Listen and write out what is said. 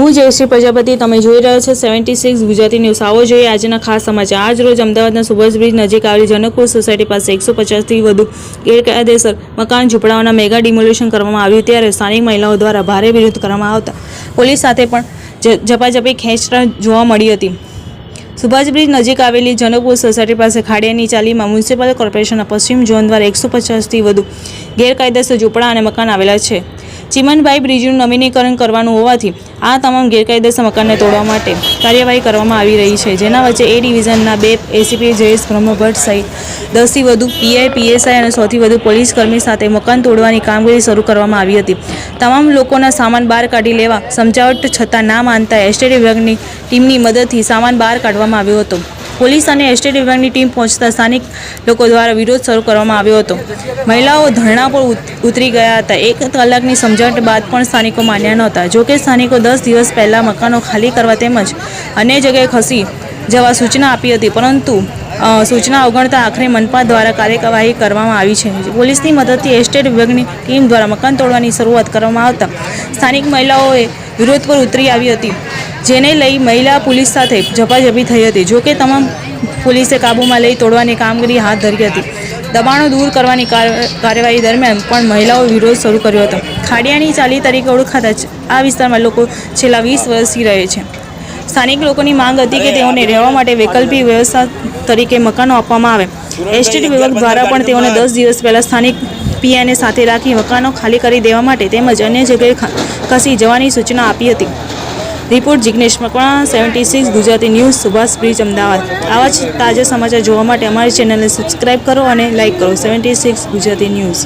હું જયશ્રી પ્રજાપતિ, તમે જોઈ રહ્યા છો 76 ગુજરાતી ન્યૂઝ। આવો જોઈએ આજના ખાસ સમાચાર। આજ રોજ અમદાવાદના સુભાષ બ્રિજ નજીક આવેલી જનકપુર સોસાયટી પાસે 150થી વધુ ગેરકાયદેસર મકાન ઝૂંપડાઓના મેગા ડિમોલિશન કરવામાં આવ્યું, ત્યારે સ્થાનિક મહિલાઓ દ્વારા ભારે વિરોધ કરવામાં આવતા પોલીસ સાથે પણ ઝપાઝપી ખેંચતાણ જોવા મળી હતી। સુભાષ બ્રિજ નજીક આવેલી જનકપુર સોસાયટી પાસે ખાડિયાની ચાલીમાં મ્યુનિસિપલ કોર્પોરેશનના પશ્ચિમ ઝોન દ્વારા 150થી વધુ ગેરકાયદેસર ઝૂંપડા અને મકાન આવેલા છે। ચીમનભાઈ બ્રિજનું નવીનીકરણ કરવાનું હોવાથી આ તમામ ગેરકાયદેસર મકાનને તોડવા માટે કાર્યવાહી કરવામાં આવી રહી છે, જેના વચ્ચે એ ડિવિઝનના 2 એસીપી જયેશ બ્રહ્મભટ્ટ સહિત 10થી વધુ પીઆઈ, પીએસઆઈ અને 100થી વધુ પોલીસ કર્મી સાથે મકાન તોડવાની કામગીરી શરૂ કરવામાં આવી હતી। તમામ લોકોના સામાન બહાર કાઢી લેવા સમજાવટ છતાં ના માનતા એસ્ટેટ વિભાગની ટીમની મદદથી સામાન બહાર કાઢવામાં આવ્યો હતો। પોલીસ અને એસ્ટેટ વિભાગની ટીમ પહોંચતા સ્થાનિક લોકો દ્વારા વિરોધ શરૂ કરવામાં આવ્યો હતો। મહિલાઓ ધરણા પર ઉતરી ગયા હતા। 1 કલાકની સમજાવટ બાદ પણ સ્થાનિકો માન્યા નહોતા। જોકે સ્થાનિકો 10 દિવસ પહેલાં મકાનો ખાલી કરવા તેમજ અન્ય જગ્યાએ ખસી જવા સૂચના આપી હતી, પરંતુ સૂચના અવગણતા આખરે મનપા દ્વારા કાર્યવાહી કરવામાં આવી છે। પોલીસની મદદથી એસ્ટેટ વિભાગની ટીમ દ્વારા મકાન તોડવાની શરૂઆત કરવામાં આવતા સ્થાનિક મહિલાઓએ વિરોધ પર ઉતરી આવી હતી, જેને લઈ મહિલા પોલીસ સાથે ઝપાઝપી થઈ હતી। જોકે તમામ પોલીસે કાબૂમાં લઈ તોડવાની કામગીરી હાથ ધરી હતી। દબાણો દૂર કરવાની કાર્યવાહી દરમિયાન પણ મહિલાઓએ વિરોધ શરૂ કર્યો હતો। ખાડિયાની ચાલી તરીકે ઓળખાતા આ વિસ્તારમાં લોકો છેલ્લા 20 વર્ષથી રહે છે। સ્થાનિક લોકોની માંગ હતી કે તેઓને રહેવા માટે વૈકલ્પિક વ્યવસ્થા તરીકે મકાનો આપવામાં આવે। એસ્ટેટ વિભાગ દ્વારા પણ તેઓને 10 દિવસ પહેલાં સ્થાનિક પીઆઈને સાથે રાખી મકાનો ખાલી કરી દેવા માટે તેમજ અન્ય જગ્યાએ ખસી જવાની સૂચના આપી હતી। Report Jignesh Makwana, 76 Gujarati news, Subhash bridge, Ahmedabad. આવા જ તાજા સમાચાર જોવા માટે અમારી ચેનલને સબસ્ક્રાઈબ કરો અને લાઇક કરો। 76 ગુજરાતી ન્યૂઝ।